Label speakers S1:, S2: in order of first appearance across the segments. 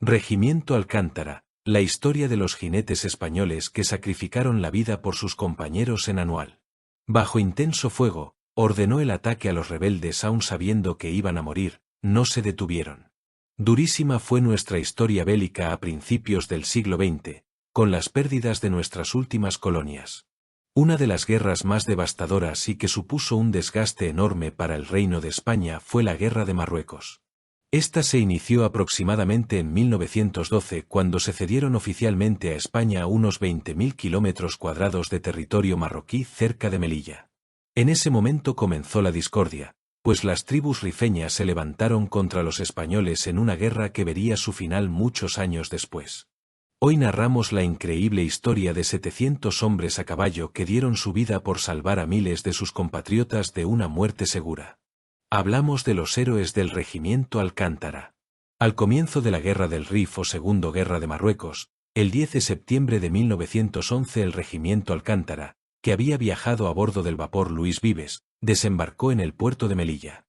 S1: Regimiento Alcántara, la historia de los jinetes españoles que sacrificaron la vida por sus compañeros en Anual. Bajo intenso fuego, ordenó el ataque a los rebeldes aun sabiendo que iban a morir, no se detuvieron. Durísima fue nuestra historia bélica a principios del siglo XX, con las pérdidas de nuestras últimas colonias. Una de las guerras más devastadoras y que supuso un desgaste enorme para el Reino de España fue la Guerra de Marruecos. Esta se inició aproximadamente en 1912 cuando se cedieron oficialmente a España unos 20.000 kilómetros cuadrados de territorio marroquí cerca de Melilla. En ese momento comenzó la discordia, pues las tribus rifeñas se levantaron contra los españoles en una guerra que vería su final muchos años después. Hoy narramos la increíble historia de 700 hombres a caballo que dieron su vida por salvar a miles de sus compatriotas de una muerte segura. Hablamos de los héroes del Regimiento Alcántara. Al comienzo de la Guerra del Rif o Segunda Guerra de Marruecos, el 10 de septiembre de 1911 el Regimiento Alcántara, que había viajado a bordo del vapor Luis Vives, desembarcó en el puerto de Melilla.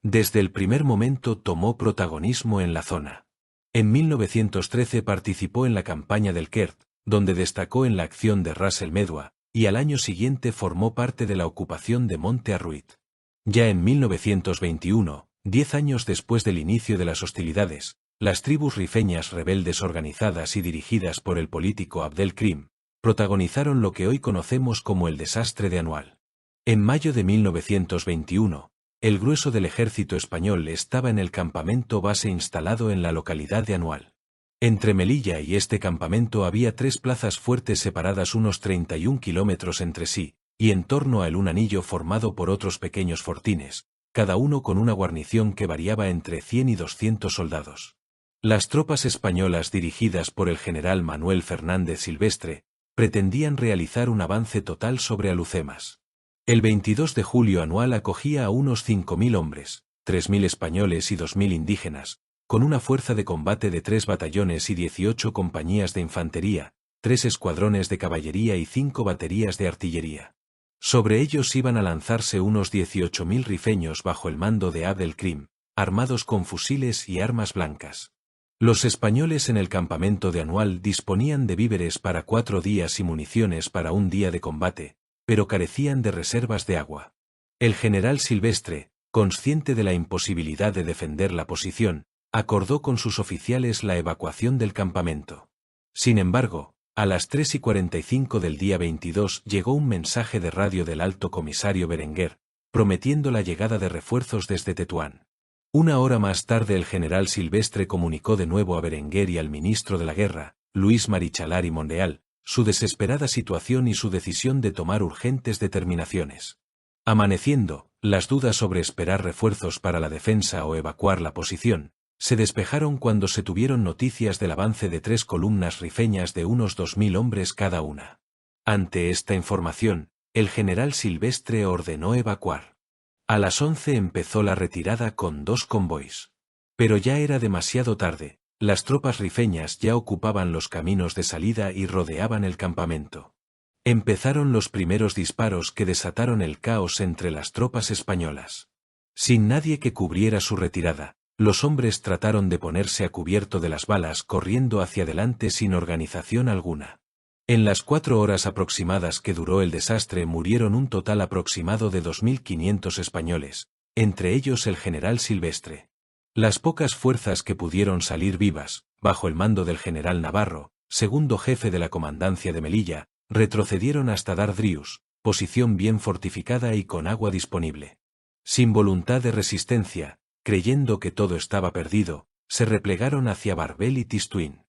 S1: Desde el primer momento tomó protagonismo en la zona. En 1913 participó en la campaña del Kert, donde destacó en la acción de Ras el Medua, y al año siguiente formó parte de la ocupación de Monte Arruit. Ya en 1921, 10 años después del inicio de las hostilidades, las tribus rifeñas rebeldes organizadas y dirigidas por el político Abdel Krim, protagonizaron lo que hoy conocemos como el desastre de Anual. En mayo de 1921, el grueso del ejército español estaba en el campamento base instalado en la localidad de Anual. Entre Melilla y este campamento había 3 plazas fuertes separadas unos 31 kilómetros entre sí, y en torno a él un anillo formado por otros pequeños fortines, cada uno con una guarnición que variaba entre 100 y 200 soldados. Las tropas españolas dirigidas por el general Manuel Fernández Silvestre, pretendían realizar un avance total sobre Alucemas. El 22 de julio Anual acogía a unos 5.000 hombres, 3.000 españoles y 2.000 indígenas, con una fuerza de combate de 3 batallones y 18 compañías de infantería, 3 escuadrones de caballería y 5 baterías de artillería. Sobre ellos iban a lanzarse unos 18.000 rifeños bajo el mando de Abdel Krim, armados con fusiles y armas blancas. Los españoles en el campamento de Anual disponían de víveres para 4 días y municiones para un día de combate, pero carecían de reservas de agua. El general Silvestre, consciente de la imposibilidad de defender la posición, acordó con sus oficiales la evacuación del campamento. Sin embargo, a las 3:45 del día 22 llegó un mensaje de radio del alto comisario Berenguer, prometiendo la llegada de refuerzos desde Tetuán. Una hora más tarde el general Silvestre comunicó de nuevo a Berenguer y al ministro de la Guerra, Luis Marichalar y Monreal, su desesperada situación y su decisión de tomar urgentes determinaciones. Amaneciendo, las dudas sobre esperar refuerzos para la defensa o evacuar la posición, se despejaron cuando se tuvieron noticias del avance de 3 columnas rifeñas de unos 2.000 hombres cada una. Ante esta información, el general Silvestre ordenó evacuar. A las 11 empezó la retirada con 2 convoys. Pero ya era demasiado tarde, las tropas rifeñas ya ocupaban los caminos de salida y rodeaban el campamento. Empezaron los primeros disparos que desataron el caos entre las tropas españolas. Sin nadie que cubriera su retirada, los hombres trataron de ponerse a cubierto de las balas corriendo hacia adelante sin organización alguna. En las 4 horas aproximadas que duró el desastre murieron un total aproximado de 2.500 españoles, entre ellos el general Silvestre. Las pocas fuerzas que pudieron salir vivas, bajo el mando del general Navarro, segundo jefe de la comandancia de Melilla, retrocedieron hasta Dardrius, posición bien fortificada y con agua disponible. Sin voluntad de resistencia, creyendo que todo estaba perdido, se replegaron hacia Barbel y Tistuín.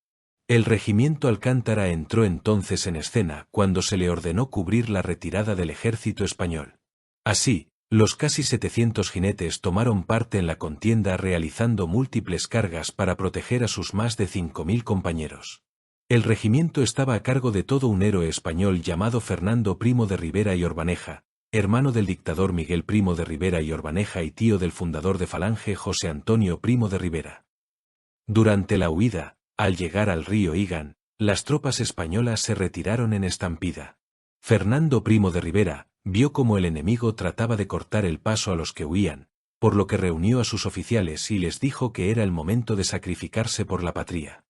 S1: El regimiento Alcántara entró entonces en escena cuando se le ordenó cubrir la retirada del ejército español. Así, los casi 700 jinetes tomaron parte en la contienda realizando múltiples cargas para proteger a sus más de 5.000 compañeros. El regimiento estaba a cargo de todo un héroe español llamado Fernando Primo de Rivera y Orbaneja, hermano del dictador Miguel Primo de Rivera y Orbaneja y tío del fundador de Falange José Antonio Primo de Rivera. Durante la huida, al llegar al río Igan, las tropas españolas se retiraron en estampida. Fernando Primo de Rivera vio cómo el enemigo trataba de cortar el paso a los que huían, por lo que reunió a sus oficiales y les dijo que era el momento de sacrificarse por la patria.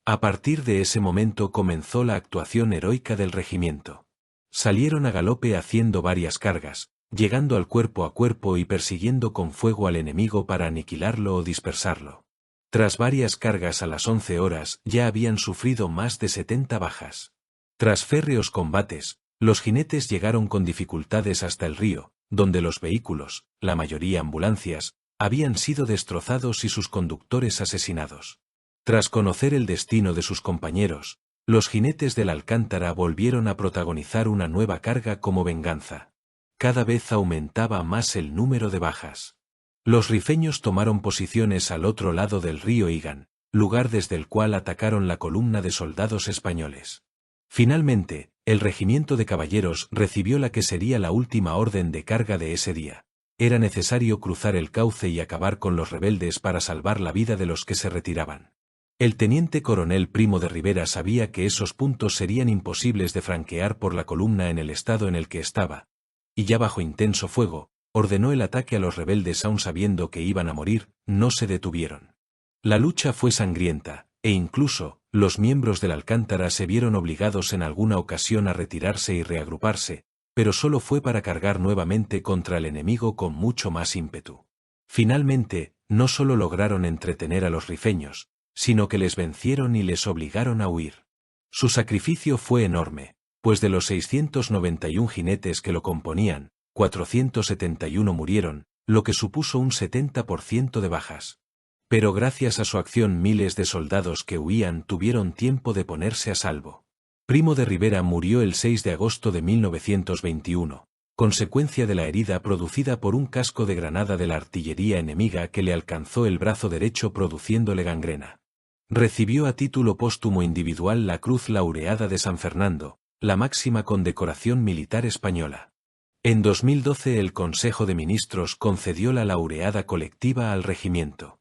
S1: A partir de ese momento comenzó la actuación heroica del regimiento. Salieron a galope haciendo varias cargas, llegando al cuerpo a cuerpo y persiguiendo con fuego al enemigo para aniquilarlo o dispersarlo. Tras varias cargas a las 11 horas ya habían sufrido más de 70 bajas. Tras férreos combates, los jinetes llegaron con dificultades hasta el río, donde los vehículos, la mayoría ambulancias, habían sido destrozados y sus conductores asesinados. Tras conocer el destino de sus compañeros, los jinetes del Alcántara volvieron a protagonizar una nueva carga como venganza. Cada vez aumentaba más el número de bajas. Los rifeños tomaron posiciones al otro lado del río Igan, lugar desde el cual atacaron la columna de soldados españoles. Finalmente, el regimiento de caballeros recibió la que sería la última orden de carga de ese día. Era necesario cruzar el cauce y acabar con los rebeldes para salvar la vida de los que se retiraban. El teniente coronel Primo de Rivera sabía que esos puntos serían imposibles de franquear por la columna en el estado en el que estaba, y ya bajo intenso fuego, ordenó el ataque a los rebeldes aun sabiendo que iban a morir, no se detuvieron. La lucha fue sangrienta, e incluso, los miembros del Alcántara se vieron obligados en alguna ocasión a retirarse y reagruparse, pero solo fue para cargar nuevamente contra el enemigo con mucho más ímpetu. Finalmente, no solo lograron entretener a los rifeños, sino que les vencieron y les obligaron a huir. Su sacrificio fue enorme, pues de los 691 jinetes que lo componían, 471 murieron, lo que supuso un 70% de bajas. Pero gracias a su acción miles de soldados que huían tuvieron tiempo de ponerse a salvo. Primo de Rivera murió el 6 de agosto de 1921, consecuencia de la herida producida por un casco de granada de la artillería enemiga que le alcanzó el brazo derecho produciéndole gangrena. Recibió a título póstumo individual la Cruz Laureada de San Fernando, la máxima condecoración militar española. En 2012 el Consejo de Ministros concedió la Laureada colectiva al regimiento.